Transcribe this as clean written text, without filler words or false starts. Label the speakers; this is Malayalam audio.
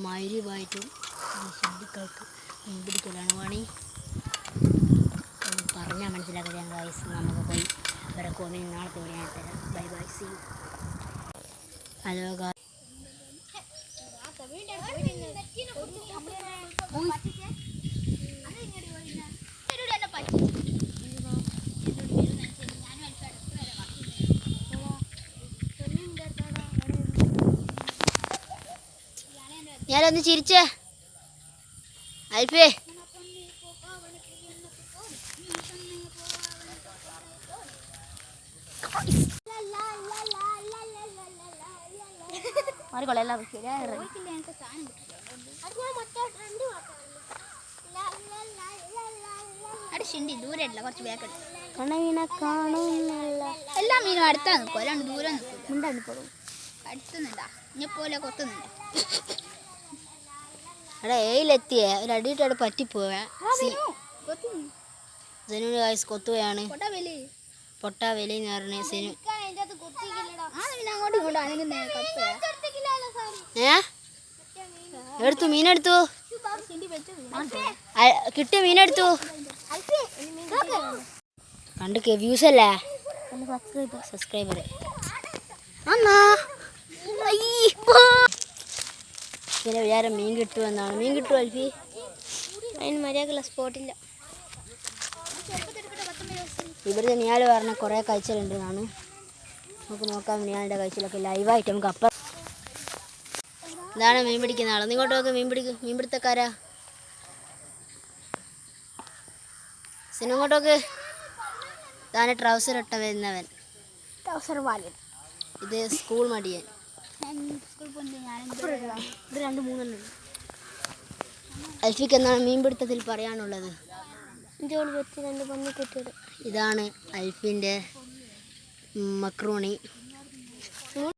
Speaker 1: മൈലിവായിട്ടും ഹിന്ദുക്കൾക്ക് മീൻ പിടിക്കലാണ് പണി. പറഞ്ഞാൽ മനസ്സിലാക്കാൻ ഗൈസ്. നമുക്ക് പോയി അവരെ കോമി നാളത്തെ വീഡിയോ ഞാൻ തരാം. Bye bye, see you. Hello guys. ഞാനൊന്ന് ചിരിച്ചേ അൽഫേ. ദൂരല്ല കുറച്ച് ബാക്കല്ല എല്ലാ മീനും അടുത്താ നിൽക്കും, അല്ലാണ്ട് ദൂരം നിൽക്കും. അടുത്തുന്നുണ്ടാ ഇഞ്ഞപ്പോലെ കൊത്തുന്നുണ്ട്. എടാ ഏയിലെത്തിയേ ഒരു അടിയിട്ടവിടെ പറ്റിപ്പോയാ സെനുവിന് കായ്സ് കൊത്തുകയാണ്. പൊട്ടാ വെലി എന്ന് പറഞ്ഞ സെനു എടുത്തു മീനെടുത്തു, കിട്ടിയ മീനെടുത്തു. കണ്ട് വ്യൂസ് അല്ലേ സബ്സ്ക്രൈബർ ഇങ്ങനെ വിചാരം മീൻ കിട്ടുമെന്നാണ്. മീൻ കിട്ടുമോ അൽഫി? അതിന് മര്യാദക്കുള്ള സ്പോട്ടില്ല. ഇവരുടെ നിയാൽ പറഞ്ഞ കുറേ കഴിച്ചിലുണ്ട് എന്നാണ്. നമുക്ക് നോക്കാം നിയാലിൻ്റെ കഴിച്ചിലൊക്കെ ലൈവായിട്ട് നമുക്ക് അപ്പം. ഇതാണ് മീൻ പിടിക്കുന്ന ആൾ. ഇങ്ങോട്ട് നോക്ക്, മീൻ പിടുത്തക്കാരാ. സിനിമ നോക്ക്. ഇതാണ് ട്രൗസർ ഇട്ട വരുന്നവൻ. ഇത് സ്കൂൾ മടിയൻ. അൽഫിക്ക് എന്താണ് മീൻ പിടുത്തത്തിൽ പറയാനുള്ളത്? ഇതാണ് അൽഫിൻ്റെ മക്രൂണി.